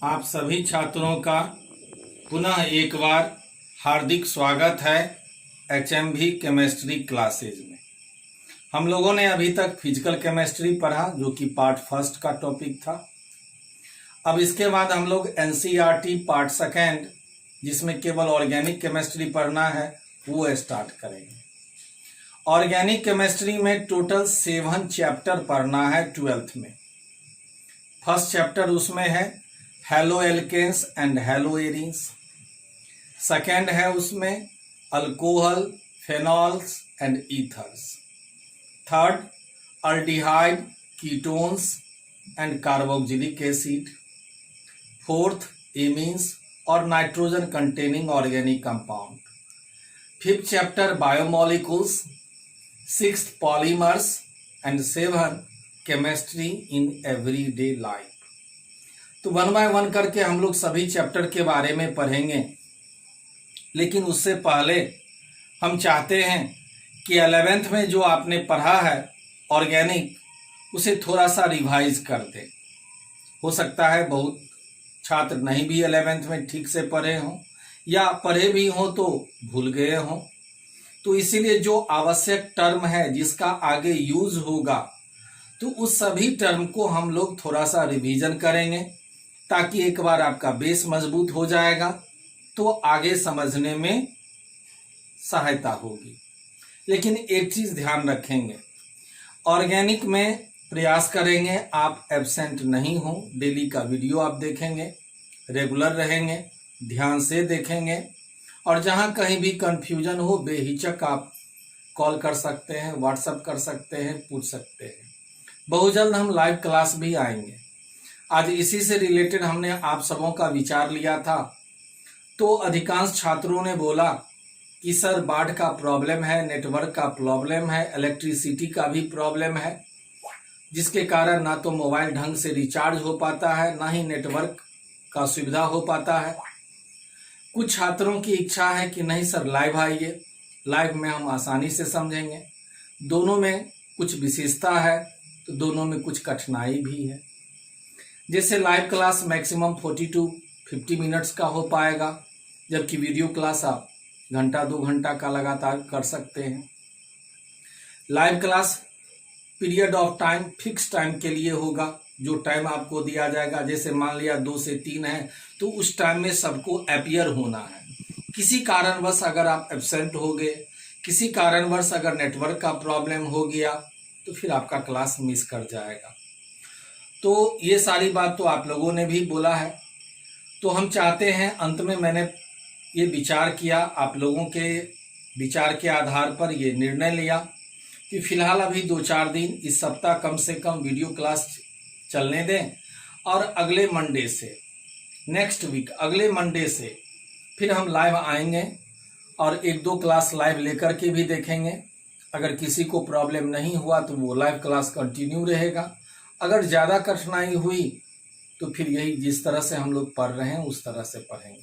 आप सभी छात्रों का पुनः एक बार हार्दिक स्वागत है HMV केमिस्ट्री क्लासेज में। हम लोगों ने अभी तक फिजिकल केमिस्ट्री पढ़ा जो कि पार्ट फर्स्ट का टॉपिक था। अब इसके बाद हम लोग NCERT पार्ट सेकेंड जिसमें केवल ऑर्गेनिक केमिस्ट्री पढ़ना है वो स्टार्ट करेंगे। ऑर्गेनिक केमिस्ट्री में टोटल 7 चैप्टर पढ़ना है 12th में। फर्स्ट चैप्टर उसमें है halo alkanes and hello arenes. Second है उसमें alcohol, phenols and ethers. Third aldehyde, ketones and carboxylic acid. Fourth amines और nitrogen containing organic compound. Fifth chapter biomolecules. Sixth polymers and 7 chemistry in everyday life. तो 1 bye 1 करके हम लोग सभी chapter के बारे में पढ़ेंगे, लेकिन उससे पहले हम चाहते हैं कि 11th में जो आपने पढ़ा है ऑर्गेनिक उसे थोड़ा सा रिवाइज कर दें। हो सकता है बहुत छात्र नहीं भी 11th में ठीक से पढ़े हों या पढ़े भी हों तो भूल गए हों। तो इसीलिए जो आवश्यक टर्म है जिसका आगे यूज होगा तो उस सभी टर्म को हम लोग थोड़ा सा रिवीजन करेंगे ताकि एक बार आपका बेस मजबूत हो जाएगा तो आगे समझने में सहायता होगी। लेकिन एक चीज ध्यान रखेंगे, ऑर्गेनिक में प्रयास करेंगे आप एब्सेंट नहीं हो। डेली का वीडियो आप देखेंगे, रेगुलर रहेंगे, ध्यान से देखेंगे और जहां कहीं भी कंफ्यूजन हो बेहिचक आप कॉल कर सकते हैं, व्हाट्सएप कर सकते हैं, पूछ सकते हैं। बहुत जल्द हम लाइव क्लास भी आएंगे। आज इसी से रिलेटेड हमने आप सबों का विचार लिया था। तो अधिकांश छात्रों ने बोला कि सर बाढ़ का प्रॉब्लम है, नेटवर्क का प्रॉब्लम है, इलेक्ट्रिसिटी का भी प्रॉब्लम है, जिसके कारण ना तो मोबाइल ढंग से रिचार्ज हो पाता है ना ही नेटवर्क का सुविधा हो पाता है। कुछ छात्रों की इच्छा है कि नहीं सर लाइव आइए, लाइव में हम आसानी से समझेंगे। दोनों में कुछ विशेषता है तो दोनों में कुछ कठिनाई भी है। जैसे live class maximum 40 to 50 minutes का हो पाएगा, जबकि वीडियो क्लास आप घंटा 2 घंटा का लगातार कर सकते हैं। Live class period of time fix time के लिए होगा, जो टाइम आपको दिया जाएगा। जैसे मान लिया 2 से 3 है तो उस टाइम में सबको अपीयर होना है। किसी कारणवश अगर आप एब्सेंट हो गए, किसी कारणवश अगर नेटवर्क का प्रॉब्लम हो गया तो फिर आपका क्लास मिस कर जाएगा। तो ये सारी बात तो आप लोगों ने भी बोला है। तो हम चाहते हैं, अंत में मैंने ये विचार किया, आप लोगों के विचार के आधार पर ये निर्णय लिया कि फिलहाल अभी 2-4 दिन इस सप्ताह कम से कम वीडियो क्लास चलने दें और अगले मंडे से, नेक्स्ट वीक अगले मंडे से फिर हम लाइव आएंगे और 1-2 क्लास लाइव लेकर के भी देखेंगे। अगर किसी को प्रॉब्लम नहीं हुआ तो वो लाइव क्लास कंटिन्यू रहेगा। अगर ज़्यादा कठिनाई हुई तो फिर यही जिस तरह से हम लोग पढ़ रहे हैं उस तरह से पढ़ेंगे।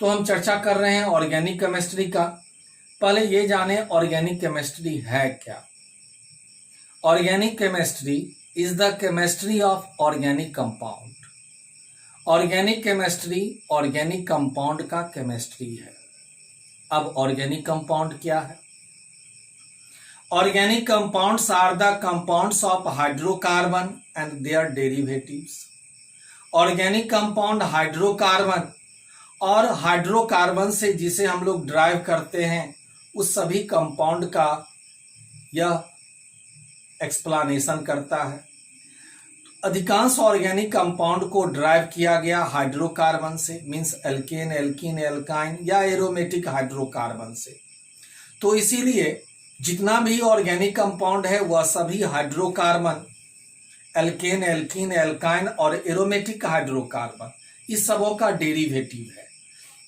तो हम चर्चा कर रहे हैं ऑर्गेनिक केमिस्ट्री का। पहले ये जाने ऑर्गेनिक केमिस्ट्री है क्या। Organic chemistry is the chemistry of organic compound. Organic chemistry organic compound का केमिस्ट्री है। अब ऑर्गेनिक कंपाउंड क्या है? Organic compounds are the compounds of hydrocarbon and their derivatives. Organic compound hydrocarbon और हाइड्रोकार्बन से जिसे हम लोग ड्राइव करते हैं उस सभी कंपाउंड का यह एक्सप्लेनेशन करता है। अधिकांश ऑर्गेनिक कंपाउंड को ड्राइव किया गया हाइड्रोकार्बन से, मीन्स एल्केन, एल्कीन, एल्काइन या एरोमेटिक हाइड्रोकार्बन से। तो इसीलिए जितना भी ऑर्गेनिक कंपाउंड है वह सभी हाइड्रोकार्बन, एल्केन, एल्कीन, एल्काइन और एरोमेटिक हाइड्रोकार्बन इस सबों का डेरिवेटिव है।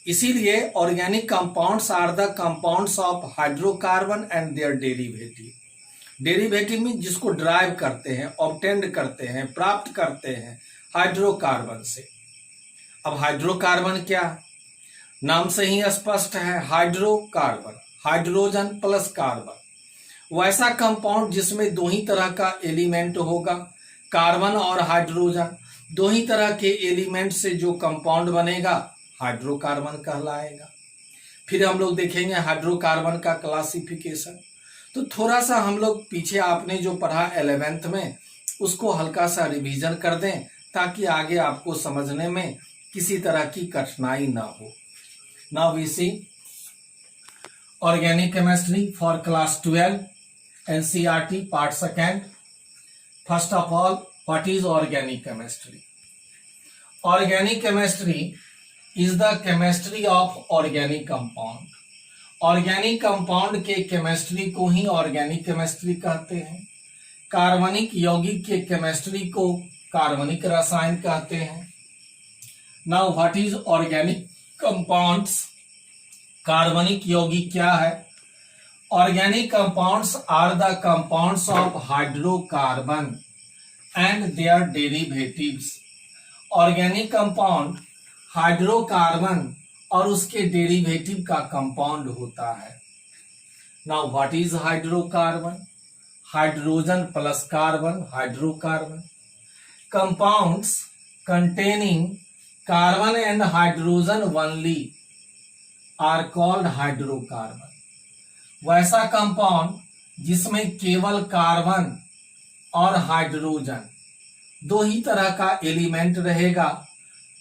इसीलिए organic compounds are the compounds of hydrocarbon and their derivative. Derivative में जिसको ड्राइव करते हैं, ऑब्टेंड करते हैं, प्राप्त करते हैं हाइड्रोकार्बन से। अब हाइड्रोकार्बन क्या है? नाम से ही स्पष्ट है, हाइड्रोकार्बन, हाइड्रोजन प्लस कार्बन। वैसा कंपाउंड जिसमें 2 ही तरह का एलिमेंट होगा, कार्बन और हाइड्रोजन। दो ही तरह के एलिमेंट से जो कंपाउंड बनेगा हाइड्रोकार्बन कहलाएगा। फिर हम लोग देखेंगे हाइड्रोकार्बन का क्लासिफिकेशन। तो थोड़ा सा हम लोग पीछे आपने जो पढ़ा 11th में उसको हल्का सा रिवीजन कर दें ताकि आगे आपको समझने में किसी तरह की कठिनाई ना हो। Now we see organic chemistry for class 12 NCERT part second. First of all, what is organic chemistry? Organic chemistry is the chemistry of organic compound. Organic compound के केमिस्ट्री को ही ऑर्गेनिक केमिस्ट्री कहते हैं। कार्बनिक यौगिक के केमिस्ट्री को कार्बनिक रसायन कहते हैं। Now what is organic compounds? कार्बनिक यौगिक क्या है? Organic compounds are the compounds of hydrocarbon and their derivatives. Organic compound hydrocarbon और उसके डेरिवेटिव का कंपाउंड होता है। Now what is hydrocarbon? Hydrogen plus carbon, hydrocarbon. Compounds containing carbon and hydrogen only are called hydrocarbon. वैसा compound जिसमें केवल carbon और hydrogen दो ही तरह का एलिमेंट रहेगा,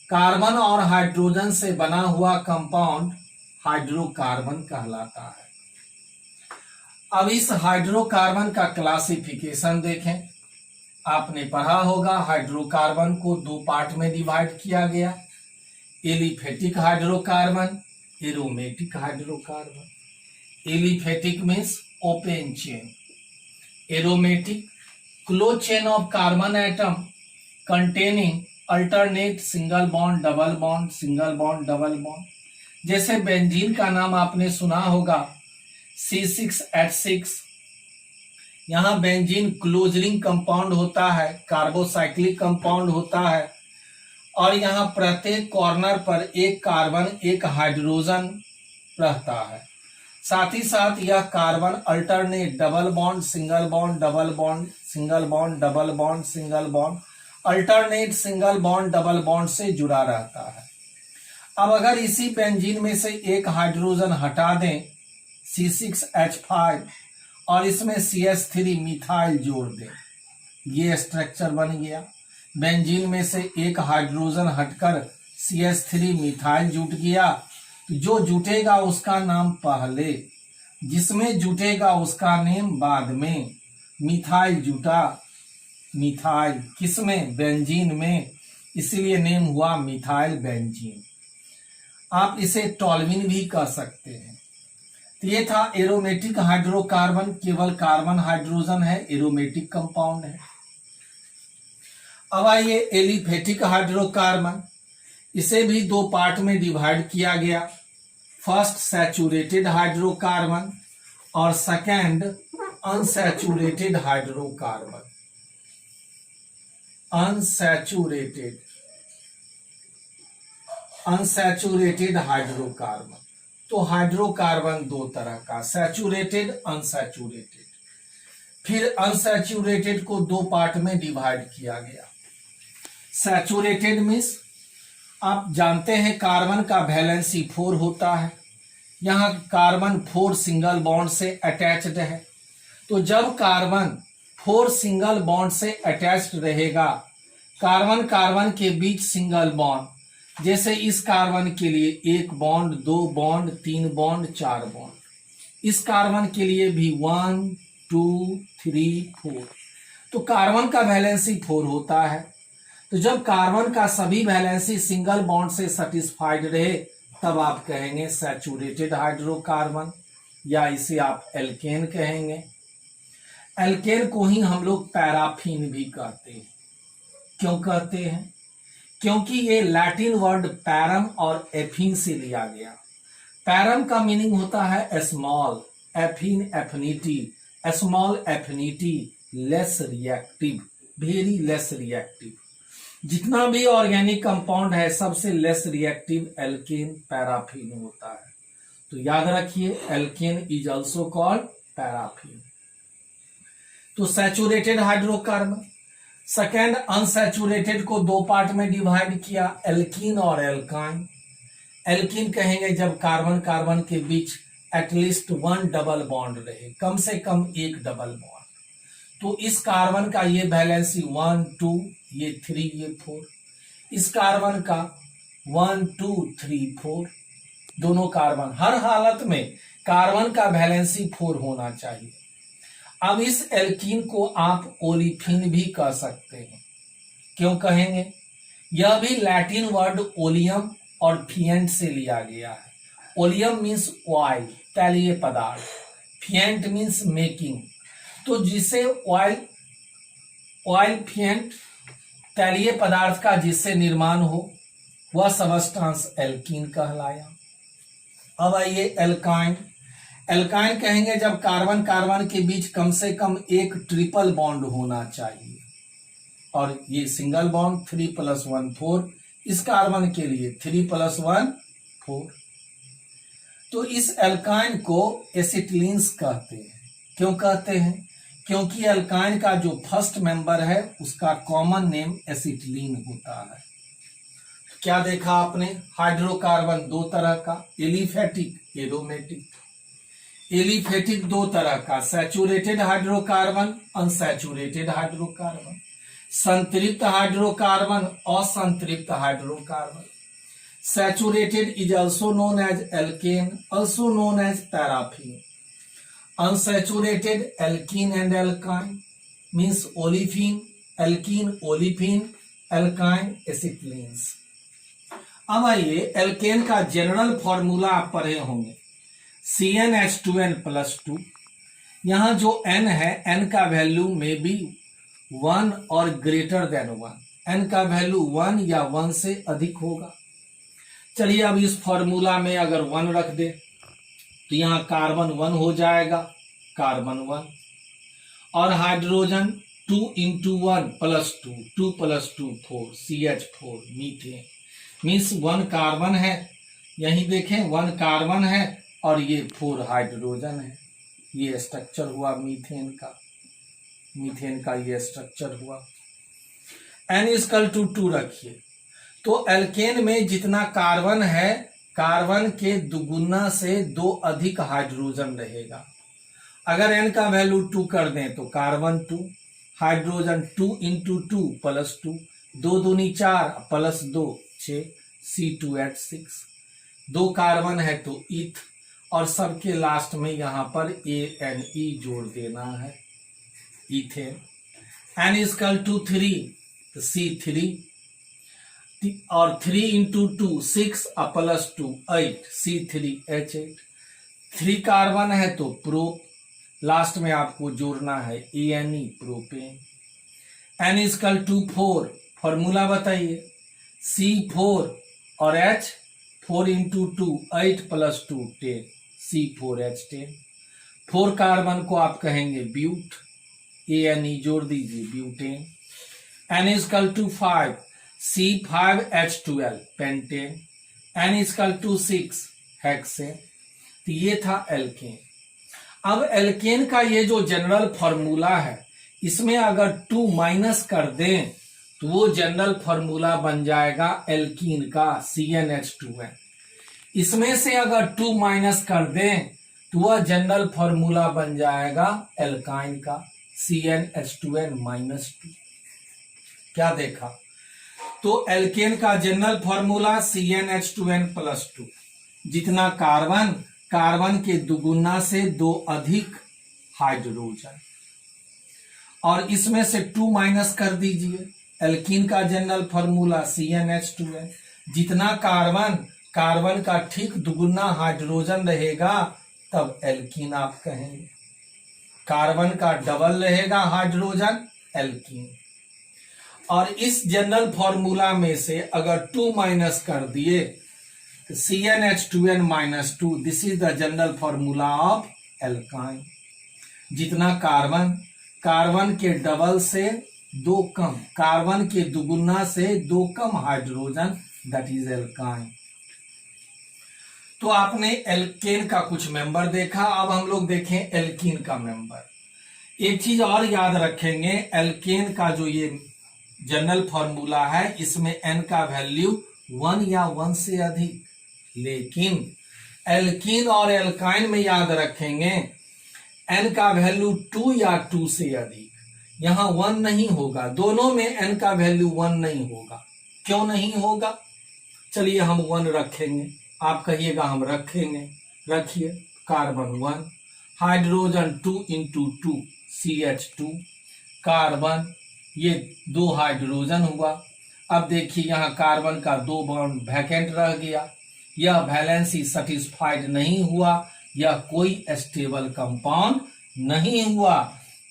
कार्बन और हाइड्रोजन से बना हुआ कंपाउंड हाइड्रोकार्बन कहलाता है। अब इस हाइड्रोकार्बन का क्लासिफिकेशन देखें। आपने पढ़ा होगा हाइड्रोकार्बन को दो पार्ट में डिवाइड किया गया, aliphatic hydrocarbon, aromatic hydrocarbon. Aliphatic means open chain, aromatic close chain of carbon atom containing alternate single bond double bond, single bond double bond. जैसे बेंजीन का नाम आपने सुना होगा C6H6। यहाँ बेंजीन क्लोज रिंग कंपाउंड होता है, कार्बोसाइक्लिक कंपाउंड होता है और यहाँ प्रत्येक कॉर्नर पर एक कार्बन एक हाइड्रोजन रहता है। साथ ही साथ यह carbon alternate double bond single bond double bond, single bond double bond, single bond alternate single bond double bond से जुड़ा रहता है। अब अगर इसी बेंजीन में से एक हाइड्रोजन हटा दें C6H5 और इसमें CH3 मिथाइल जोड़ दें, ये स्ट्रक्चर बन गया। बेंजीन में से एक हाइड्रोजन हटकर CH3 मिथाइल जुट गया। जो जुटेगा उसका नाम पहले, जिसमें जुटेगा उसका नेम बाद में। मिथाइल जुटा, मिथाइल किसमें? बेंजीन में, इसीलिए नेम हुआ मिथाइल बेंजीन। आप इसे टॉल्विन भी कह सकते हैं। तो ये था एरोमेटिक हाइड्रोकार्बन, केवल कार्बन हाइड्रोजन है, एरोमेटिक कंपाउंड है। अब आइए एलिफेटिक हाइड्रोकार्बन, इसे भी दो पार्ट में डिवाइड किया गया। फर्स्ट सैचुरेटेड हाइड्रोकार्बन और second unsaturated hydrocarbon. Unsaturated hydrocarbon. तो हाइड्रोकार्बन दो तरह का, सैचुरेटेड अनसैचुरेटेड। फिर अनसैचुरेटेड को दो पार्ट में डिवाइड किया गया। सैचुरेटेड मीन्स आप जानते हैं कार्बन का वैलेंसी 4 होता है, यहाँ कार्बन 4 सिंगल बॉन्ड से अटैच्ड है। तो जब कार्बन 4 सिंगल बॉन्ड से अटैच्ड रहेगा, कार्बन कार्बन के बीच सिंगल बॉन्ड, जैसे इस कार्बन के लिए 1 बॉन्ड, 2 बॉन्ड, 3 बॉन्ड, 4 बॉन्ड। इस कार्बन के लिए भी 1 2 3 4। तो कार्बन का वैलेंसी 4 होता है। तो जब कार्बन का सभी वैलेंसी सिंगल बॉन्ड से सेटिस्फाइड रहे तब आप कहेंगे सैचुरेटेड हाइड्रोकार्बन, या इसे आप एल्केन कहेंगे। एल्केन को ही हम लोग पैराफिन भी कहते हैं। क्यों कहते हैं? क्योंकि ये लैटिन वर्ड पैरम और एफिन से लिया गया। पैरम का मीनिंग होता है स्मॉल, एफिन affinity, small affinity, less reactive, very less reactive. जितना भी ऑर्गेनिक कंपाउंड है सबसे लेस रिएक्टिव एल्केन पैराफिन होता है। तो याद रखिए alkane is also called paraffin. तो सैचुरेटेड हाइड्रोकार्बन, सेकेंड, अनसैचुरेटेड को दो पार्ट में डिवाइड किया, एल्कीन और एल्काइन। एल्कीन कहेंगे जब कार्बन कार्बन के बीच एटलीस्ट वन डबल बॉन्ड रहे, कम से कम एक डबल बॉन्ड। तो इस कार्बन का ये वैलेंसी 1 2, ये 3, ये 4। इस कार्बन का 1 2 3 4, दोनों कार्बन, हर हालत में कार्बन का वैलेंसी 4 होना चाहिए। अब इस एल्कीन को आप ओलिफिन भी कह सकते हैं। क्यों कहेंगे? यह भी लैटिन वर्ड ओलियम और फिएंट से लिया गया है। ओलियम मीन्स ऑयल, तैलीय पदार्थ, फिएंट मीन्स मेकिंग। तो जिसे ऑयल फिएंट तैलीय पदार्थ का जिससे निर्माण हो वह सबस्टांस एल्कीन कहलाया। अब आइए एल्काइन। एल्काइन कहेंगे जब कार्बन कार्बन के बीच कम से कम एक ट्रिपल बॉन्ड होना चाहिए, और ये सिंगल बॉन्ड 3 + 1 4, इस कार्बन के लिए 3 + 1 4। तो इस एल्काइन को एसिटिलीन्स कहते हैं। क्यों कहते हैं? क्योंकि एल्काइन का जो फर्स्ट मेंबर है उसका कॉमन नेम एसिटिलीन होता है। क्या देखा आपने? हाइड्रोकार्बन दो तरह का, एलिफेटिक, एरोमेटिक। एलिफेटिक दो तरह का, सैचुरेटेड हाइड्रोकार्बन, अनसैचुरेटेड हाइड्रोकार्बन, संतृप्त हाइड्रोकार्बन, असंतृप्त hydrocarbon. Saturated is also known as alkane, also known as paraffin. Unsaturated alkene and alkyne means olefin, alkene, olefin, alkyne, acetylenes. अब आइए एल्केन का जनरल फॉर्मूला आप पढ़े होंगे, CnH2n+2। यहाँ जो n है, n का वैल्यू में भी 1 और ग्रेटर देन 1, n का वैल्यू 1 या 1 से अधिक होगा। चलिए अब इस फॉर्मूला में अगर 1 रख दे तो यहाँ कार्बन 1 हो जाएगा, कार्बन 1, और hydrogen 2 × 1 + 2, 2 + 2 4, CH4, methane. Means 1 carbon है, यहीं देखें 1 कार्बन है और ये 4 हाइड्रोजन है। ये स्ट्रक्चर हुआ मीथेन का ये स्ट्रक्चर हुआ। n = 2 रखिए तो एल्केन में जितना कार्बन है, कार्बन के दुगुना से 2 अधिक हाइड्रोजन रहेगा। अगर n का वैल्यू 2 कर दें तो कार्बन 2, हाइड्रोजन 2 × 2 + 2, 2 दूनी 4 + 2 6, C2H6। 2 कार्बन है तो ईथ, और सबके लास्ट में यहाँ पर ANE जोड़ देना है, इथेन। n = 3 तो C3, और 3 × 2 6 + 2 8, C3H8। 3 कार्बन है तो प्रो, लास्ट में आपको जोड़ना है ANE, प्रोपेन। n = 4, फॉर्मूला बताइए, C4 और H, 4 × 2 8 + 2 10, C4H10। 4 कार्बन को आप कहेंगे ब्यूट, ANE जोड़ दीजिए, butane. n = 5, C5H12, pentane. n = 6, hexane. तो ये था एल्केन। अब एल्केन का ये जो जनरल फॉर्मूला है, इसमें अगर 2 माइनस कर दें तो वो जनरल फॉर्मूला बन जाएगा एल्कीन का, CnH2n। इसमें से अगर 2 माइनस कर दें तो वह जनरल फॉर्मूला बन जाएगा एल्काइन का, CnH2n-2। क्या देखा? तो एल्केन का जनरल फॉर्मूला CnH2n+2। जितना कार्बन, कार्बन के दुगुना से 2 अधिक हाइड्रोजन, और इसमें से 2 माइनस कर दीजिए। एल्कीन का जनरल फॉर्मूला CnH2n। जितना कार्बन, कार्बन का ठीक दुगुना हाइड्रोजन रहेगा तब एल्कीन आप कहेंगे। कार्बन का डबल रहेगा हाइड्रोजन, एल्कीन। और इस जनरल फॉर्मूला में से अगर 2 माइनस कर दिए तो CnH2n-2, this is the general formula of alkyne. जितना कार्बन, कार्बन के डबल से 2 कम, कार्बन के दुगुना से 2 कम हाइड्रोजन, दैट इज एल्काइन। तो आपने एल्केन का कुछ मेंबर देखा, अब हम लोग देखें एल्कीन का मेंबर। एक चीज और याद रखेंगे, एल्केन का जो ये जनरल फॉर्मूला है, इसमें n का वैल्यू 1 या 1 से अधिक। लेकिन एल्कीन और एल्काइन में याद रखेंगे n का वैल्यू 2 या 2 से अधिक। यहां 1 नहीं होगा, दोनों में n का वैल्यू 1 नहीं होगा। क्यों नहीं होगा? चलिए हम 1 रखेंगे, आप कहिएगा हम रखेंगे। रखिए, carbon 1, hydrogen 2 into 2 CH2, carbon, ये 2 हाइड्रोजन हुआ। अब देखिए यहाँ कार्बन का 2 बॉन्ड वैकेंट रह गया, यह वैलेंसी सेटिस्फाइड नहीं हुआ, यह कोई स्टेबल कंपाउंड नहीं हुआ,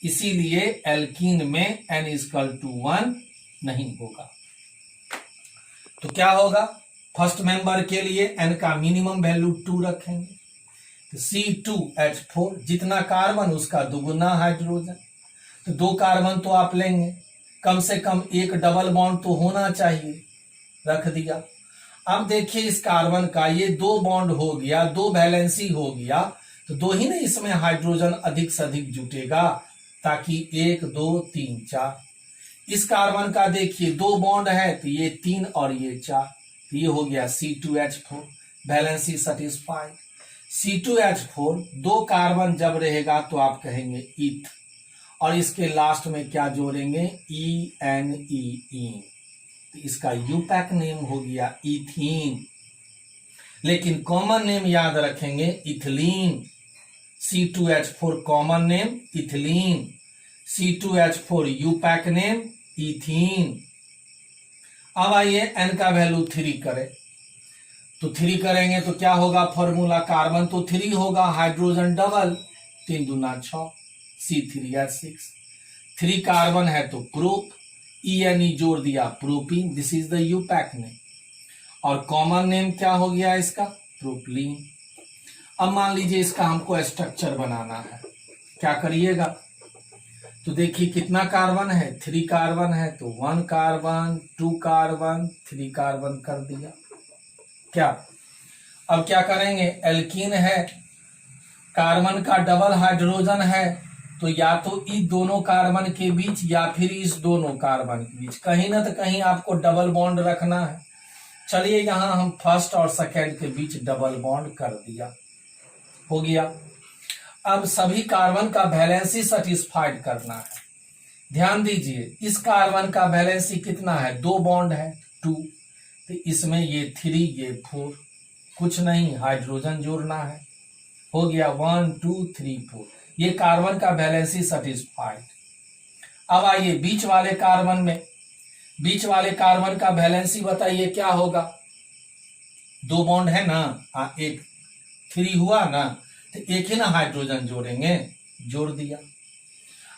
इसीलिए एल्कीन में n=1 नहीं होगा। तो क्या होगा? फर्स्ट मेंबर के लिए n का मिनिमम वैल्यू 2 रखेंगे, तो C2H4, जितना कार्बन उसका दुगुना हाइड्रोजन, तो 2 कार्बन तो आप लेंगे, कम से कम एक डबल बॉन्ड तो होना चाहिए, रख दिया। अब देखिए इस कार्बन का ये 2 बॉन्ड हो गया, 2 वैलेंसी हो गया, तो 2 ही नहीं इसमें हाइड्रोजन अधिक से अधिक जुटेगा, ताकि 1 2 3 4। इस कार्बन का देखिए 2 बॉन्ड है, तो ये 3 और ये 4, तो ये हो गया C2H4, valency satisfied. C2H4 2 carbon जब रहेगा तो आप कहेंगे ईथ, और इसके लास्ट में क्या जोड़ेंगे? ENE, तो इसका यूपैक नेम हो गया इथीन। लेकिन कॉमन नेम याद रखेंगे ethylene. C2H4 common name ethylene, C2H4 IUPAC name ethene. अब आइए n का वैल्यू 3 करें, तो 3 करेंगे तो क्या होगा? फॉर्मूला कार्बन तो 3 होगा, हाइड्रोजन डबल, 3 दूना 6, C3H6। 3 कार्बन है तो प्रोप, ENE जोड़ दिया propene, this is the IUPAC name. और कॉमन नेम क्या हो गया इसका? प्रोपलीन। अब मान लीजिए इसका हमको स्ट्रक्चर बनाना है, क्या करिएगा? तो देखिए कितना कार्बन है? 3 कार्बन है, तो 1 कार्बन, 2 कार्बन, 3 कार्बन कर दिया। क्या अब क्या करेंगे? एल्कीन है, कार्बन का डबल हाइड्रोजन है, तो या तो इस दोनों कार्बन के बीच या फिर इस दोनों कार्बन के बीच, कहीं ना तो कहीं आपको डबल बॉन्ड रखना है। चलिए यहां हम फर्स्ट और सेकेंड के बीच डबल बॉन्ड कर दिया, हो गया। अब सभी कार्बन का वैलेंसी सेटिस्फाइड करना है। ध्यान दीजिए इस कार्बन का वैलेंसी कितना है? 2 बॉन्ड है 2, तो इसमें ये 3 ये 4, कुछ नहीं, हाइड्रोजन जोड़ना है, हो गया 1 2 3 4, ये कार्बन का वैलेंसी सेटिस्फाइड। अब आइए बीच वाले कार्बन में, बीच वाले कार्बन का वैलेंसी बताइए क्या होगा? 2 बॉन्ड है ना, हाँ, एक 3 हुआ ना, तो एक ही ना हाइड्रोजन जोड़ेंगे, जोड़ दिया।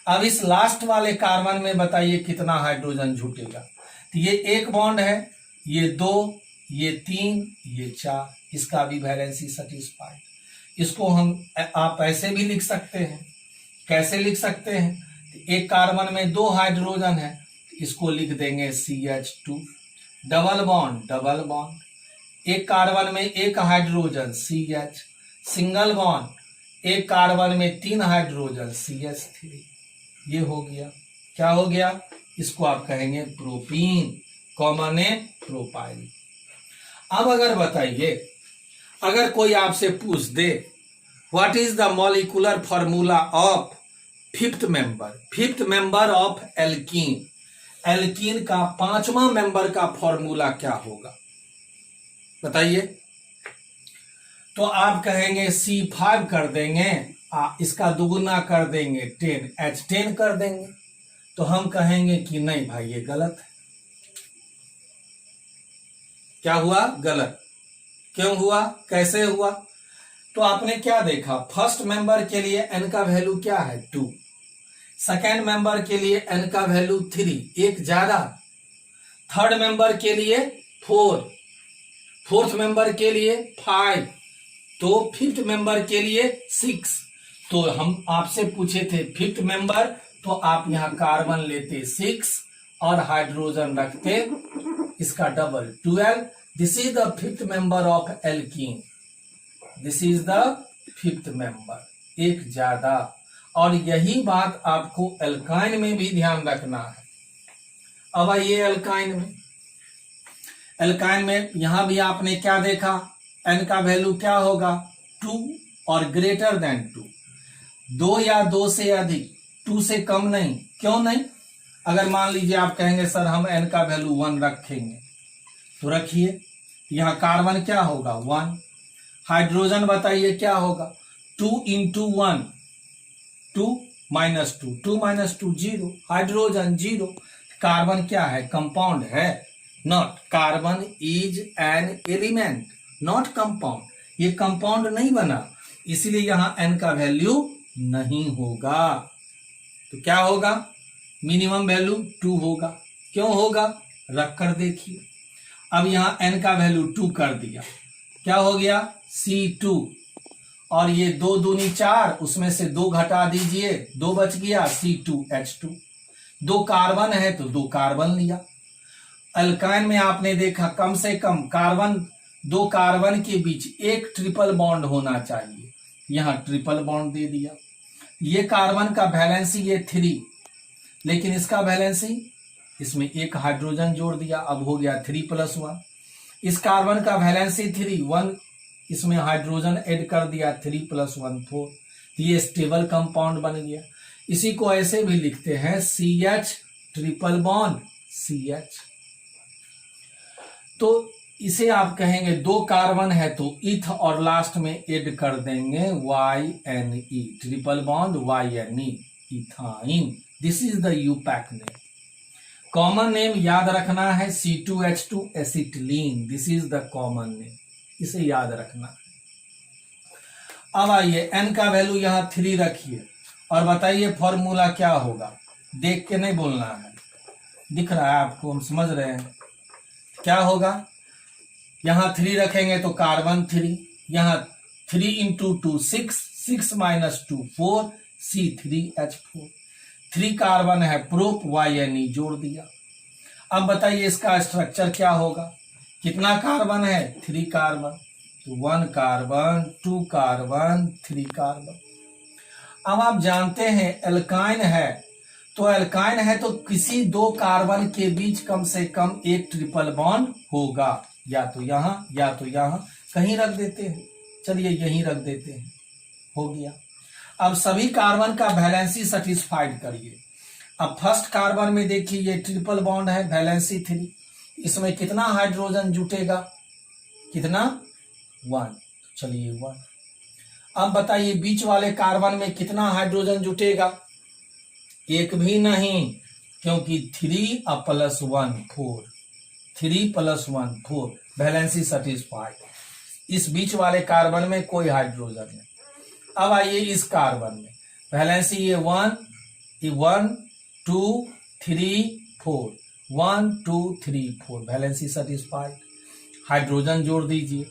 अब इस लास्ट वाले कार्बन में बताइए कितना हाइड्रोजन जुटेगा? तो ये 1 बॉन्ड है, ये 2, ये 3, ये 4, इसका भी वैलेंसी सेटिस्फाइड। इसको हम आप ऐसे भी लिख सकते हैं, कैसे लिख सकते हैं? तो एक कार्बन में 2 हाइड्रोजन है, इसको लिख देंगे CH2, डबल बॉन्ड, एक कार्बन में 1 हाइड्रोजन CH, सिंगल बॉन्ड, एक कार्बन में 3 हाइड्रोजन CH3, ये हो गया। क्या हो गया? इसको आप कहेंगे प्रोपीन, कॉमन है प्रोपाइल। अब अगर बताइए, अगर कोई आपसे पूछ दे what is the molecular formula of fifth member of alkene, alkene का 5वां मेंबर का फॉर्मूला क्या होगा बताइए? तो आप कहेंगे C5 कर देंगे, इसका दुगुना कर देंगे 10, H10 कर देंगे। तो हम कहेंगे कि नहीं भाई ये गलत है। क्या हुआ? गलत। क्यों हुआ? कैसे हुआ? तो आपने क्या देखा? फर्स्ट मेंबर के लिए n का वैल्यू क्या है? 2, सेकेंड मेंबर के लिए n का वैल्यू 3, एक ज्यादा, थर्ड मेंबर के लिए 4, फोर्थ मेंबर के लिए 5, तो फिफ्थ मेंबर के लिए 6। तो हम आपसे पूछे थे फिफ्थ मेंबर, तो आप यहां कार्बन लेते 6 और हाइड्रोजन रखते इसका double 12। This is the fifth member of alkene, this is the fifth member, एक ज्यादा। और यही बात आपको एल्काइन में भी ध्यान रखना है। अब आइए एल्काइन में। एल्काइन में यहां भी आपने क्या देखा, एन का वैल्यू क्या होगा 2 और ग्रेटर देन 2, 2 या 2 से अधिक, 2 से कम नहीं। क्यों नहीं? अगर मान लीजिए आप कहेंगे सर हम एन का वैल्यू 1 रखेंगे, तो रखिए। यहां कार्बन क्या होगा 1, हाइड्रोजन बताइए क्या होगा 2 into 1, 2 minus 2, 2 minus 2 0, hydrogen 0। Carbon क्या है, कंपाउंड है। Not, carbon is an element not compound. ये कंपाउंड नहीं बना, इसीलिए यहां एन का वैल्यू नहीं होगा। तो क्या होगा, मिनिमम वैल्यू 2 होगा। क्यों होगा, रख कर देखिए। अब यहां एन का वैल्यू 2 कर दिया, क्या हो गया C2, और ये 2 दूनी 4, उसमें से 2 घटा दीजिए, 2 बच गया C2H2। 2 कार्बन है तो 2 कार्बन लिया। अल्काइन में आपने देखा कम से कम कार्बन, 2 कार्बन के बीच एक ट्रिपल बॉन्ड होना चाहिए, यहां ट्रिपल बॉन्ड दे दिया। ये कार्बन का वैलेंसी ये 3, लेकिन इसका वैलेंसी, इसमें एक हाइड्रोजन जोड़ दिया, अब हो गया 3+1। इस कार्बन का वैलेंसी 3, 1 इसमें हाइड्रोजन ऐड कर दिया, 3+1 4। ये स्टेबल कंपाउंड बन गया। इसी को ऐसे भी लिखते हैं CH ट्रिपल बॉन्ड CH। तो इसे आप कहेंगे 2 कार्बन है तो इथ और लास्ट में ऐड कर देंगे YNE, triple bond YNE, ethyne. This is the IUPAC name. Common name याद रखना है C2H2 acetylene, this is the common name, इसे याद रखना है। अब आइए n का वैल्यू यहां 3 रखिए और बताइए फॉर्मूला क्या होगा। देख के नहीं बोलना है, दिख रहा है आपको, हम समझ रहे हैं क्या होगा। यहां 3 रखेंगे तो कार्बन 3, यहां 3 इंटू 2 6, 6 माइनस 2 4, C3H4। 3 कार्बन है, प्रोप YNE जोड़ दिया। अब बताइए इसका स्ट्रक्चर क्या होगा, कितना कार्बन है 3 कार्बन, तो 1 कार्बन 2 कार्बन 3 कार्बन। अब आप जानते हैं एल्काइन है, तो एल्काइन है तो किसी 2 कार्बन के बीच कम से कम एक ट्रिपल बॉन्ड होगा, या तो यहां या तो यहां, कहीं रख देते हैं, चलिए यहीं रख देते हैं, हो गया। अब सभी कार्बन का वैलेंसी सेटिस्फाइड करिए। अब फर्स्ट कार्बन में देखिए ये ट्रिपल बॉन्ड है, वैलेंसी 3, इसमें कितना हाइड्रोजन जुटेगा, कितना 1, चलिए 1। अब बताइए बीच वाले कार्बन में कितना हाइड्रोजन जुटेगा, एक भी नहीं, क्योंकि 3+1 4, 3+1 4, वैलेंसी सेटिस्फाइड। इस बीच वाले कार्बन में कोई हाइड्रोजन नहीं। अब आइए इस कार्बन में वैलेंसी ये 1 2 3 4, 1 2 3 4, वैलेंसी सेटिस्फाइड। हाइड्रोजन जोड़ दीजिए,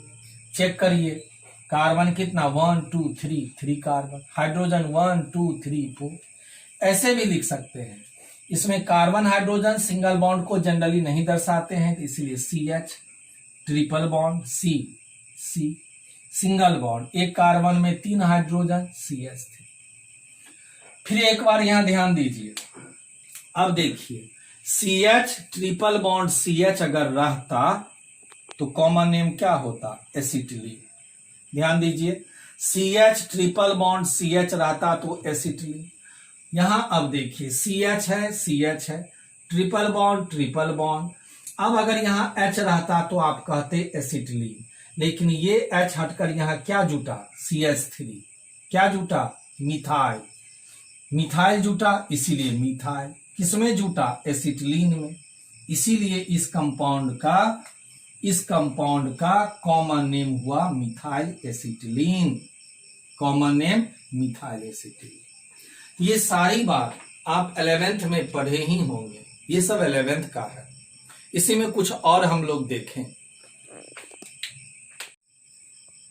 चेक करिए कार्बन कितना 1 2 3, 3 कार्बन, हाइड्रोजन 1 2 3 4। ऐसे भी लिख सकते हैं, इसमें कार्बन हाइड्रोजन सिंगल बॉन्ड को जनरली नहीं दर्शाते हैं, तो इसीलिए CH triple bond C single bond, एक कार्बन में 3 हाइड्रोजन CH3। फिर एक बार यहां ध्यान दीजिए, अब देखिए CH ट्रिपल बॉन्ड CH अगर रहता तो कॉमन नेम क्या होता, एसिटिलीन। ध्यान दीजिए CH ट्रिपल बॉन्ड CH रहता तो एसिटिलीन। यहां अब देखिए CH है, ट्रिपल बॉन्ड। अब अगर यहां H रहता तो आप कहते एसिटिलीन, लेकिन ये H हटकर यहां क्या जुटा, CH3, क्या जुटा, मिथाइल जुटा, इसीलिए मिथाइल। किसमें जुटा, एसिटिलीन में, इसीलिए इस कंपाउंड का कॉमन नेम हुआ methyl acetylene, common name methyl acetylene. ये सारी बात आप 11th में पढ़े ही होंगे, ये सब 11th का है। इसी में कुछ और हम लोग देखें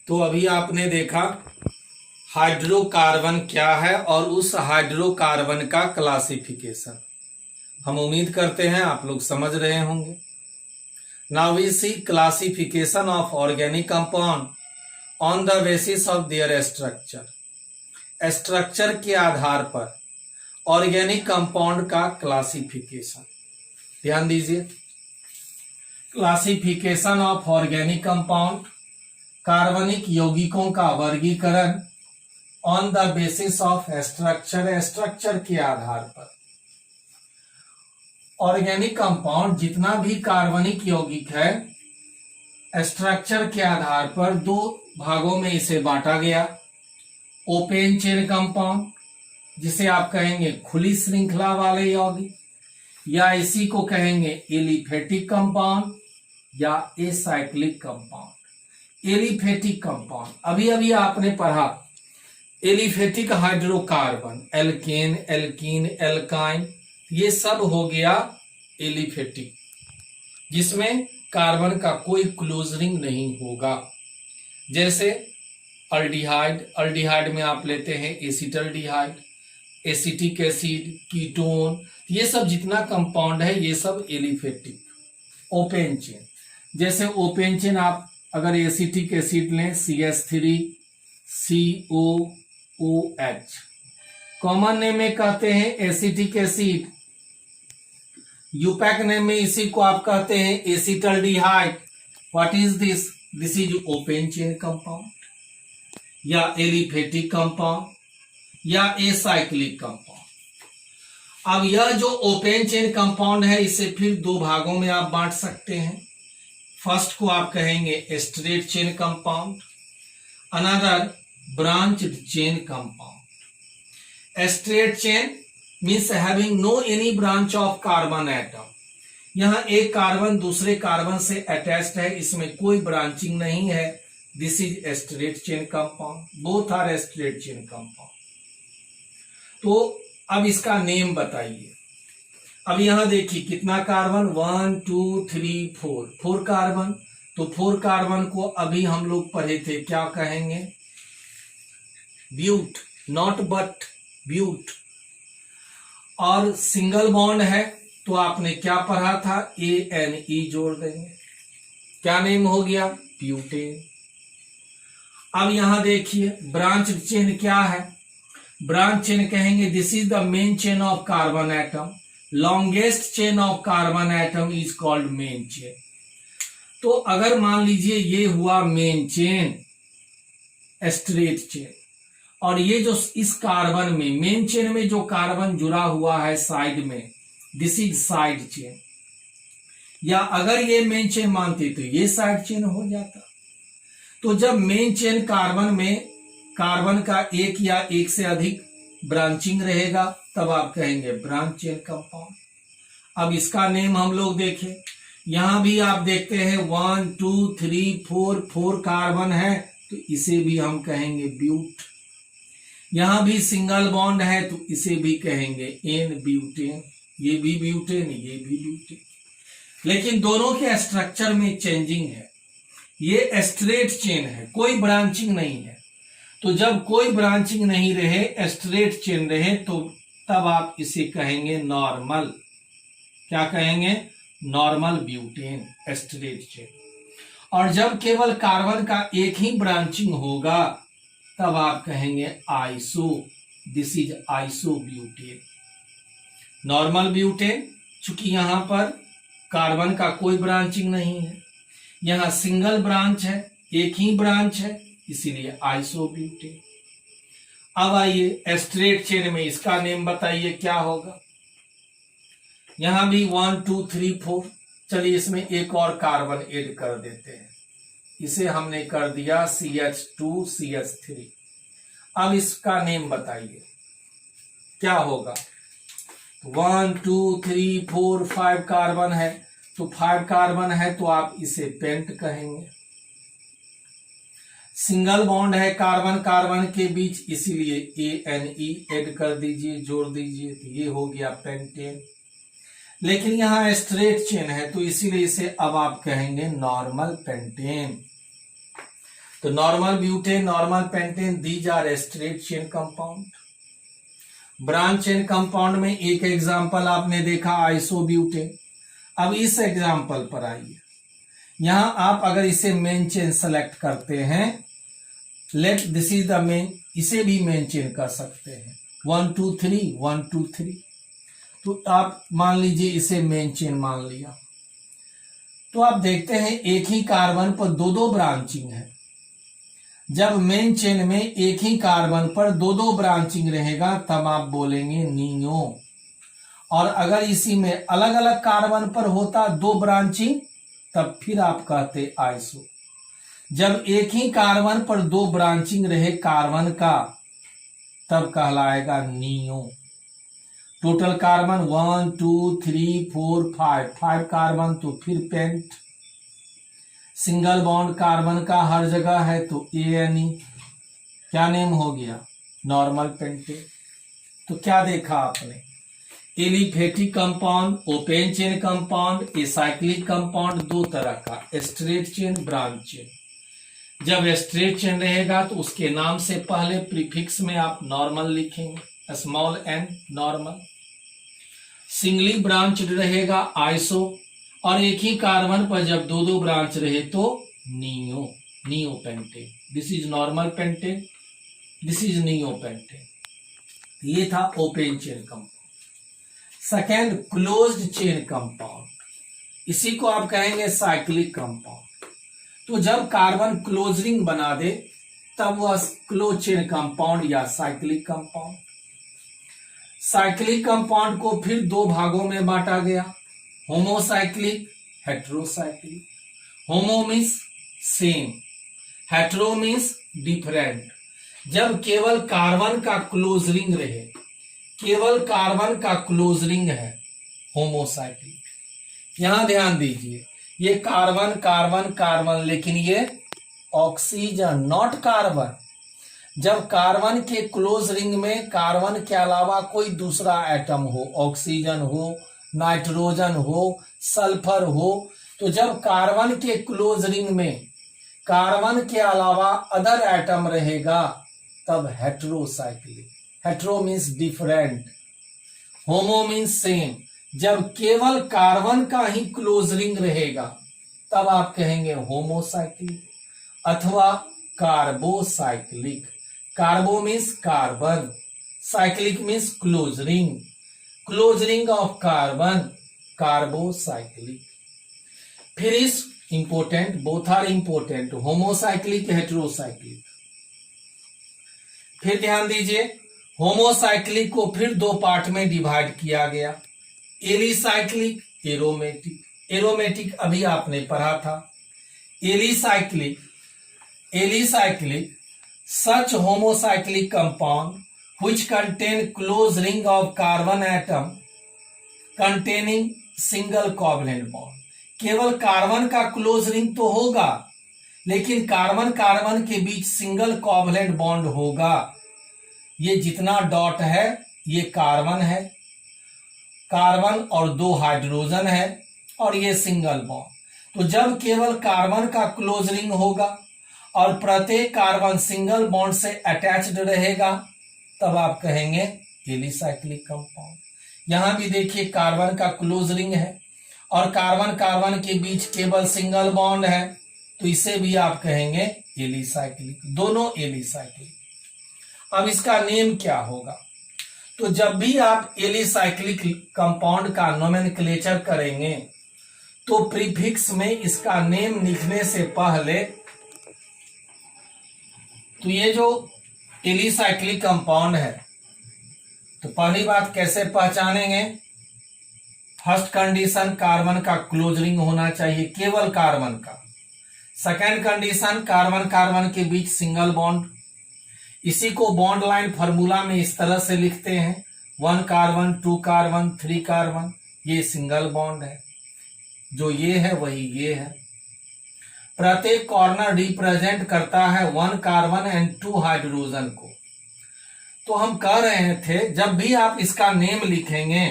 तो अभी आपने देखा हाइड्रोकार्बन क्या है और उस हाइड्रोकार्बन का क्लासिफिकेशन। हम उम्मीद करते हैं आप लोग समझ रहे होंगे। Now we see classification of organic compound on the basis of their structure. Structure के आधार पर ऑर्गेनिक कंपाउंड का क्लासिफिकेशन। ध्यान दीजिए, क्लासिफिकेशन ऑफ ऑर्गेनिक कंपाउंड, कार्बनिक यौगिकों का वर्गीकरण on the basis of structure, structure के आधार पर। ऑर्गेनिक कंपाउंड जितना भी कार्बनिक यौगिक है स्ट्रक्चर के आधार पर दो भागों में इसे बांटा गया। ओपन चेन कंपाउंड जिसे आप कहेंगे खुली श्रृंखला वाले यौगिक, या इसी को कहेंगे एलिफेटिक कंपाउंड या एसाइक्लिक कंपाउंड। एलिफेटिक कंपाउंड अभी अभी आपने पढ़ा, aliphatic hydrocarbon, alkane, alkene, alkyne, ये सब हो गया एलिफेटिक, जिसमें कार्बन का कोई क्लोज रिंग नहीं होगा। जैसे अल्डिहाइड, अल्डिहाइड में आप लेते हैं एसिटल्डिहाइड, एसिटिक एसिड, कीटोन, ये सब जितना कंपाउंड है ये सब एलिफेटिक। ओपन चेन, जैसे ओपन चेन आप अगर एसिटिक एसिड लें CH3 COOH, कॉमन नेम में कहते हैं एसिटिक एसिड, यूपैक नेम में इसी को आप कहते हैं acetaldehyde. What is this? This is open chain compound या एलिफेटिक कंपाउंड या एसाइक्लिक कंपाउंड। अब यह जो ओपन चेन कंपाउंड है इसे फिर दो भागों में आप बांट सकते हैं। फर्स्ट को आप कहेंगे straight chain compound, another branched chain compound. Straight chain means having no any branch of carbon atom, यहां एक कार्बन दूसरे कार्बन से अटैच्ड है, इसमें कोई ब्रांचिंग नहीं है। This is straight chain compound, both are straight chain compound. तो अब इसका नेम बताइए। अब यहां देखिए कितना कार्बन, 1 2 3 4, 4 कार्बन। तो 4 कार्बन को अभी हम लोग पढ़े थे, क्या कहेंगे? But, not but, but. और सिंगल बॉन्ड है तो आपने क्या पढ़ा था? ANE जोड़ देंगे, क्या नेम हो गया? ब्यूटेन। अब यहां देखिए ब्रांच चेन क्या है? ब्रांच चेन कहेंगे this is the main chain of carbon atom, longest chain of carbon atom is called main chain. तो अगर मान लीजिए ये हुआ मेन चेन, स्ट्रेट चेन, और ये जो इस कार्बन में मेन चेन में जो कार्बन जुड़ा हुआ है साइड में, दिस इज साइड चेन। या अगर ये मेन चेन मानते तो ये साइड चेन हो जाता। तो जब मेन चेन कार्बन में कार्बन का एक या एक से अधिक ब्रांचिंग रहेगा तब आप कहेंगे ब्रांच चेन कंपाउंड। अब इसका नेम हम लोग देखें, यहां भी आप देखते हैं 1 2 3 4, 4 कार्बन है तो इसे भी हम कहेंगे ब्यूट। यहां भी सिंगल बॉन्ड है तो इसे भी कहेंगे एन ब्यूटेन, ये भी ब्यूटेन, ये भी ब्यूटेन। लेकिन दोनों के स्ट्रक्चर में चेंजिंग है। ये स्ट्रेट चेन है, कोई ब्रांचिंग नहीं है। तो जब कोई ब्रांचिंग नहीं रहे, स्ट्रेट चेन रहे, तो तब आप इसे कहेंगे नॉर्मल। क्या कहेंगे? Normal butane, straight chain. और जब केवल कार्बन का एक ही ब्रांचिंग होगा तब आप कहेंगे iso, this is iso butane. Normal butane, चूंकि यहां पर कार्बन का कोई ब्रांचिंग नहीं है, यहां सिंगल ब्रांच है, एक ही ब्रांच है, इसीलिए आइसो ब्यूटेन। अब आइए स्ट्रेट चेन में इसका नेम बताइए क्या होगा। यहां भी 1 2 3 4, चलिए इसमें एक और कार्बन ऐड कर देते हैं, इसे हमने कर दिया CH2 CH3। अब इसका नेम बताइए क्या होगा। 1 2 3 4 5 कार्बन है, तो 5 कार्बन है तो आप इसे पेंट कहेंगे। सिंगल बॉन्ड है कार्बन कार्बन के बीच, इसीलिए ANE ऐड कर दीजिए, जोड़ दीजिए, तो ये हो गया पेंटेन। लेकिन यहां स्ट्रेट चेन है तो इसीलिए इसे अब आप कहेंगे नॉर्मल पेंटेन। तो normal butane, normal pentane, these are straight chain compound. Branch chain compound में एक एग्जांपल आपने देखा आइसोब्यूटेन। अब इस एग्जांपल पर आइए, यहां आप अगर इसे मेन चेन सेलेक्ट करते हैं, let this is the main, इसे भी मेन चेन कर सकते हैं 1 2 3 1 2 3। तो आप मान लीजिए इसे मेन चेन मान लिया। तो आप देखते हैं एक ही कार्बन पर दो दो ब्रांचिंग है। जब मेन चेन में एक ही कार्बन पर दो दो ब्रांचिंग रहेगा तब आप बोलेंगे नियो। और अगर इसी में अलग अलग कार्बन पर होता दो ब्रांचिंग तब फिर आप कहते आइसो। जब एक ही कार्बन पर दो ब्रांचिंग रहे कार्बन का तब कहलाएगा नियो। टोटल कार्बन 1 2 3 4 5 कार्बन तो फिर पेंट। सिंगल बॉन्ड कार्बन का हर जगह है तो ANE। क्या नेम हो गया? Normal pentane. तो क्या देखा आपने? Aliphatic compound, open chain compound, acyclic compound, दो तरह का, स्ट्रेट चेन, ब्रांच चेन। जब स्ट्रेट चेन रहेगा तो उसके नाम से पहले प्रीफिक्स में आप नॉर्मल लिखेंगे, small n normal. Singly branch रहेगा आइसो, और एक ही कार्बन पर जब दो दो ब्रांच रहे तो neo, neo pentane. This is normal pentane, this is neo pentane. ये था open chain compound. Second, closed chain compound, इसी को आप कहेंगे साइक्लिक कंपाउंड। तो जब कार्बन क्लोज रिंग बना दे तब वह क्लोज चेन कंपाउंड या साइक्लिक कंपाउंड। साइक्लिक कंपाउंड को फिर दो भागों में बांटा गया, होमोसाइक्लिक, हेट्रोसाइक्लिक। होमो means same, hetero means different. जब केवल कार्बन का क्लोज रिंग रहे, केवल कार्बन का क्लोज रिंग है, होमोसाइक्लिक। यहां ध्यान दीजिए, ये कार्बन कार्बन कार्बन, लेकिन ये ऑक्सीजन नॉट कार्बन। जब कार्बन के क्लोज रिंग में कार्बन के अलावा कोई दूसरा एटम हो, ऑक्सीजन हो, नाइट्रोजन हो, सल्फर हो, तो जब कार्बन के क्लोज रिंग में कार्बन के अलावा अदर एटम रहेगा तब हेट्रोसाइक्लिक। हेट्रो मीन्स डिफरेंट, होमो मीन्स सेम। जब केवल कार्बन का ही क्लोज रिंग रहेगा तब आप कहेंगे होमोसाइक्लिक अथवा carbocyclic. Carbo means carbon, cyclic means close ring, close ring of carbon, carbocyclic. फिर इस important, both are important, homocyclic, heterocyclic. फिर ध्यान दीजिए, होमोसाइक्लिक को फिर दो पार्ट में डिवाइड किया गया, एलिसाइक्लिक, एरोमेटिक। एरोमेटिक अभी आपने पढ़ा था। Alicyclic, alicyclic such homocyclic compound which contain close ring of carbon atom containing single covalent bond। केवल कार्बन का क्लोज रिंग तो होगा लेकिन कार्बन कार्बन के बीच सिंगल कोवलेंट बॉन्ड होगा। ये जितना डॉट है ये कार्बन है, कार्बन और दो हाइड्रोजन है, और ये सिंगल बॉन्ड। तो जब केवल कार्बन का क्लोज रिंग होगा और प्रत्येक कार्बन सिंगल बॉन्ड से अटैच्ड रहेगा तब आप कहेंगे एलिसाइक्लिक कंपाउंड। यहां भी देखिए कार्बन का क्लोज रिंग है और कार्बन कार्बन के बीच केवल सिंगल बॉन्ड है, तो इसे भी आप कहेंगे एलिसाइक्लिक, दोनों एलिसाइक्लिक। अब इसका नेम क्या होगा? तो जब भी आप एलिसाइक्लिक कंपाउंड का नोमेनक्लेचर करेंगे तो प्रीफिक्स में इसका नेम लिखने से पहले, तो ये जो एलिसाइक्लिक कंपाउंड है तो पहली बात कैसे पहचानेंगे? फर्स्ट कंडीशन, कार्बन का क्लोज रिंग होना चाहिए, केवल कार्बन का। सेकेंड कंडीशन, कार्बन कार्बन के बीच सिंगल बॉन्ड। इसी को बॉन्ड लाइन फार्मूला में इस तरह से लिखते हैं, 1 कार्बन 2 कार्बन 3 कार्बन, ये सिंगल बॉन्ड है। जो ये है वही ये है। प्रत्येक कॉर्नर रिप्रेजेंट करता है 1 कार्बन एंड 2 हाइड्रोजन को। तो हम कह रहे थे जब भी आप इसका नेम लिखेंगे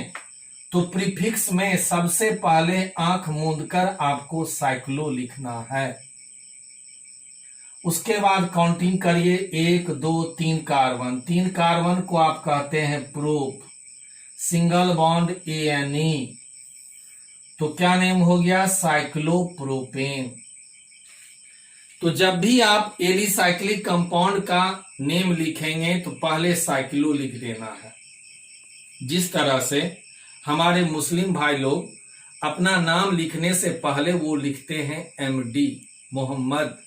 तो प्रीफिक्स में सबसे पहले आंख मूंदकर आपको साइक्लो लिखना है। उसके बाद काउंटिंग करिए, 1 2 3 कार्बन, 3 कार्बन को आप कहते हैं प्रोप, सिंगल बॉन्ड ANE, तो क्या नेम हो गया? साइक्लोप्रोपेन। तो जब भी आप एलिसाइक्लिक कंपाउंड का नेम लिखेंगे तो पहले साइक्लो लिख देना है। जिस तरह से हमारे मुस्लिम भाई लोग अपना नाम लिखने से पहले वो लिखते हैं MD, मोहम्मद,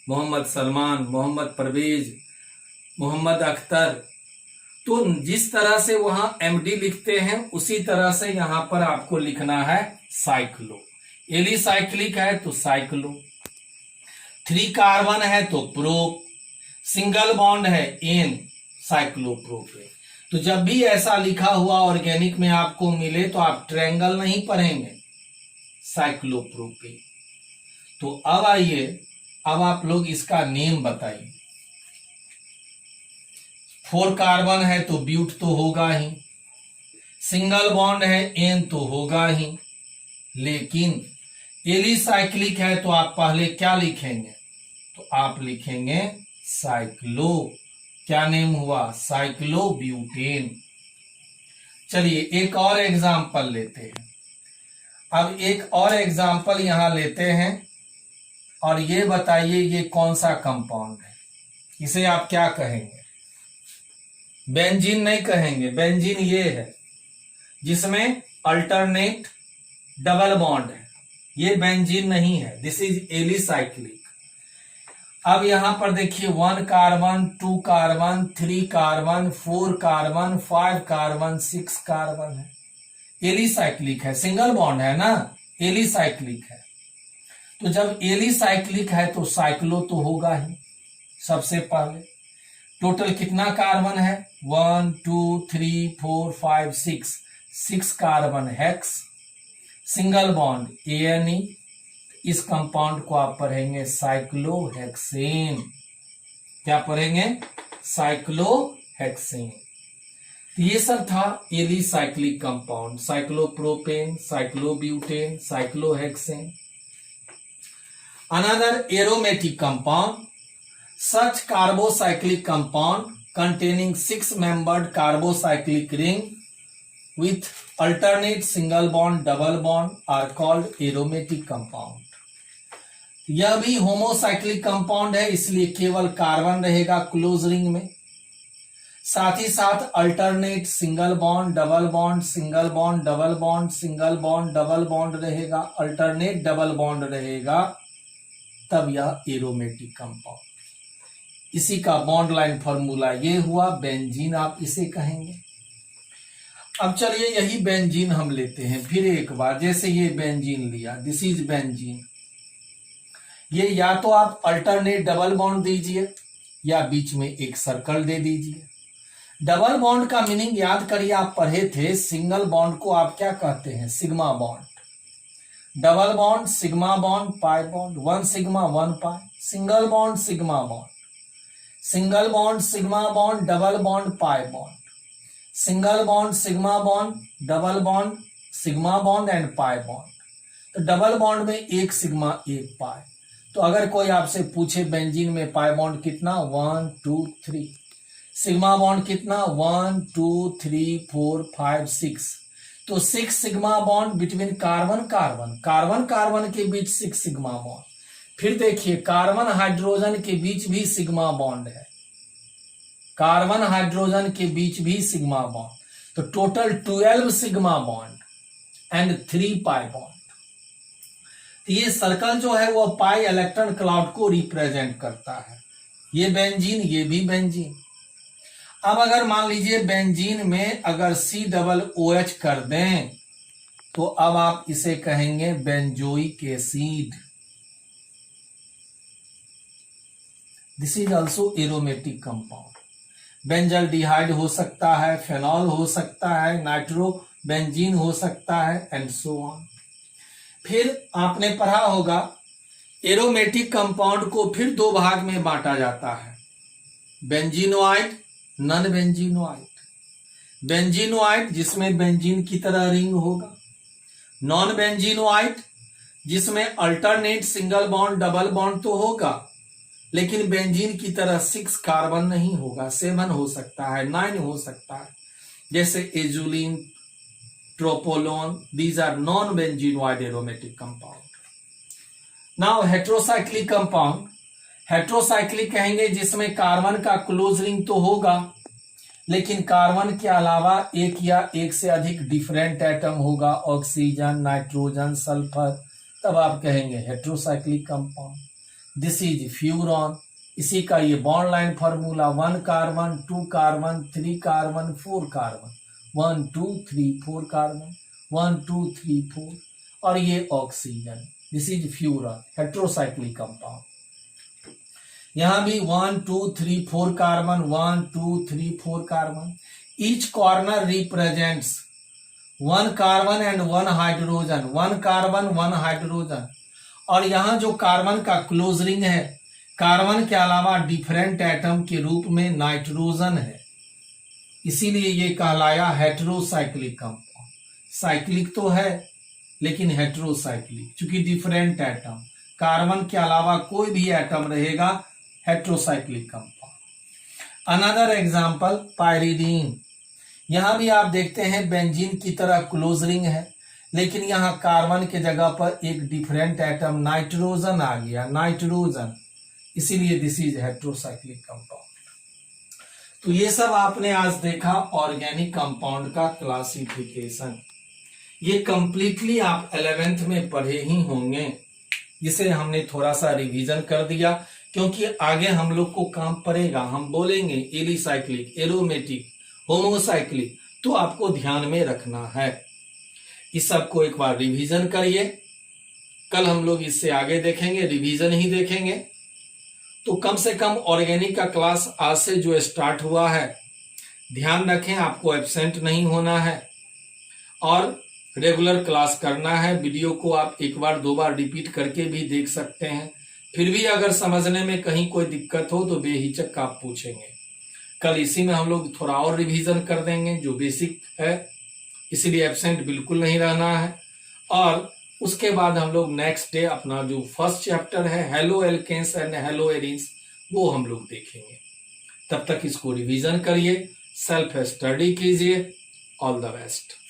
मोहम्मद सलमान, मोहम्मद परवेज, मोहम्मद अख्तर। तो जिस तरह से वहां MD लिखते हैं उसी तरह से यहां पर आपको लिखना है साइक्लो। एलिसाइक्लिक है तो साइक्लो, 3 कार्बन है तो प्रोप, सिंगल बॉन्ड है एन, साइक्लोप्रोपेन। तो जब भी ऐसा लिखा हुआ ऑर्गेनिक में आपको मिले तो आप ट्रायंगल नहीं पढ़ेंगे, साइक्लोप्रोपेन। तो अब आइए, अब आप लोग इसका नेम बताइए। 4 कार्बन है तो ब्यूट तो होगा ही, सिंगल बॉन्ड है एन तो होगा ही, लेकिन एलिसाइक्लिक है तो आप पहले क्या लिखेंगे? तो आप लिखेंगे साइक्लो। क्या नेम हुआ? साइक्लोब्यूटेन। चलिए एक और एग्जाम्पल लेते हैं। अब एक और एग्जाम्पल यहां लेते हैं और ये बताइए ये कौन सा कंपाउंड है? इसे आप क्या कहेंगे? बेंजीन नहीं कहेंगे, बेंजीन ये है जिसमें अल्टरनेट डबल बॉन्ड है, ये बेंजीन नहीं है, दिस इज एलिसाइक्लिक। अब यहां पर देखिए 1 carbon, 2 carbon, 3 carbon, 4 carbon, 5 carbon, 6 carbon है, एलिसाइक्लिक है, सिंगल बॉन्ड है ना, एलिसाइक्लिक है। तो जब एलिसाइक्लिक है तो साइक्लो तो होगा ही सबसे पहले। टोटल कितना कार्बन है? 1 2 3 4 5 6 carbon, hex, single bond ANE। इस कंपाउंड को आप पढ़ेंगे साइक्लोहेक्सेन। क्या पढ़ेंगे? साइक्लोहेक्सेन। तो ये सब था alicyclic compound, cyclopropane, cyclobutane, cyclohexane. Another aromatic compound, such carbocyclic compound containing 6-membered carbocyclic ring with alternate single bond double bond are called aromatic compound। यह भी होमोसाइक्लिक कंपाउंड है, इसलिए केवल कार्बन रहेगा क्लोज रिंग में, साथ ही साथ alternate single bond double bond, single bond double bond, single bond double bond रहेगा, अल्टरनेट डबल बॉन्ड रहेगा, तब यह एरोमेटिक कंपाउंड। इसी का बॉन्ड लाइन फॉर्मूला ये हुआ, बेंजीन आप इसे कहेंगे। अब चलिए यही बेंजीन हम लेते हैं फिर एक बार। जैसे ये बेंजीन लिया, दिस इज बेंजीन। ये या तो आप अल्टरनेट डबल बॉन्ड दीजिए या बीच में एक सर्कल दे दीजिए। डबल बॉन्ड का मीनिंग याद करिए, आप पढ़े थे, सिंगल बॉन्ड को आप क्या कहते हैं? Sigma bond. Double bond sigma bond, pi bond, 1 sigma 1 pi. Single bond sigma bond, single bond sigma bond, double bond pi bond, single bond sigma bond, double bond sigma bond and pi bond. तो double bond में 1 sigma 1 पाई। तो अगर कोई आपसे पूछे benzene में pi bond कितना? 1 2 3। Sigma bond कितना? 1 2 3 4 5 6। तो 6 sigma bond between carbon carbon, carbon carbon के बीच 6 सिग्मा बॉन्ड। फिर देखिए कार्बन हाइड्रोजन के बीच भी सिग्मा बॉन्ड है, कार्बन हाइड्रोजन के बीच भी सिग्मा बॉन्ड। तो total 12 sigma bond and 3 pi bond. तो ये सर्कल जो है वो पाई इलेक्ट्रॉन क्लाउड को रिप्रेजेंट करता है। ये बेंजीन, ये भी बेंजीन। अब अगर मान लीजिए बेंजीन में अगर COOH कर दें तो अब आप इसे कहेंगे benzoic acid. This is also aromatic compound. Benzaldehyde हो सकता है, फेनॉल हो सकता है, नाइट्रोबेंजीन हो सकता है एंड सो ऑन। फिर आपने पढ़ा होगा एरोमेटिक कंपाउंड को फिर 2 भाग में बांटा जाता है, बेंजीनोआइड, नॉन बेंजीनोआइड। बेंजीनोआइड जिसमें बेंजीन की तरह रिंग होगा, नॉन बेंजीनोआइड जिसमें alternate single bond double bond तो होगा लेकिन बेंजीन की तरह 6 कार्बन नहीं होगा, 7 हो सकता है, 9 हो सकता है, जैसे azulene, tropolone. These are non benzenoid aromatic compound. Now heterocyclic compound, heterocyclic कहेंगे जिसमें कार्बन का क्लोज रिंग तो होगा लेकिन कार्बन के अलावा एक या एक से अधिक डिफरेंट एटम होगा, ऑक्सीजन, नाइट्रोजन, सल्फर, तब आप कहेंगे heterocyclic compound. This is furan. इसी का ये bond line formula 1 carbon 2 carbon 3 carbon 4 carbon 1 2 3 4 carbon 1 2 3 4, और ये oxygen. This is furan, heterocyclic compound. यहां भी 1 2 3 4 carbon 1 2 3 4 carbon. Each corner represents 1 carbon and 1 hydrogen, 1 carbon 1 hydrogen. और यहां जो कार्बन का क्लोज रिंग है, कार्बन के अलावा डिफरेंट एटम के रूप में नाइट्रोजन है, इसीलिए ये कहलाया हेट्रोसाइक्लिक कंपाउंड। साइक्लिक तो है लेकिन हेट्रोसाइक्लिक, क्योंकि डिफरेंट एटम, कार्बन के अलावा कोई भी एटम रहेगा, heterocyclic compound. Another example pyridine. यहां भी आप देखते हैं बेंजीन की तरह क्लोज रिंग है, लेकिन यहां कार्बन के जगह पर एक डिफरेंट एटम नाइट्रोजन आ गया, नाइट्रोजन, इसीलिए दिस इज हेट्रोसाइक्लिक कंपाउंड। तो ये सब आपने आज देखा ऑर्गेनिक कंपाउंड का क्लासिफिकेशन। ये कंप्लीटली आप 11th में पढ़े ही होंगे, जिसे हमने थोड़ा सा रिवीजन कर दिया, क्योंकि आगे हम लोग को काम पड़ेगा। हम बोलेंगे एलिसाइक्लिक, एरोमेटिक, होमोसाइक्लिक, तो आपको ध्यान में रखना है। इस सब को एक बार रिवीजन करिए। कल हम लोग इससे आगे देखेंगे, रिवीजन ही देखेंगे। तो कम से कम ऑर्गेनिक का क्लास आज से जो स्टार्ट हुआ है, ध्यान रखें आपको एब्सेंट नहीं होना है और रेगुलर क्लास करना है। वीडियो को आप एक बार 2 बार रिपीट करके भी देख सकते हैं। फिर भी अगर समझने में कहीं कोई दिक्कत हो तो बेहिचक आप पूछेंगे। कल इसी में हम लोग थोड़ा और रिवीजन कर देंगे जो बेसिक है, इसीलिए एब्सेंट बिल्कुल नहीं रहना है। और उसके बाद हम लोग नेक्स्ट डे अपना जो फर्स्ट चैप्टर है halo alkanes and hello arenes, वो हम लोग देखेंगे। तब तक इसको रिवीजन करिए, सेल्फ स्टडी कीजिए। All the best.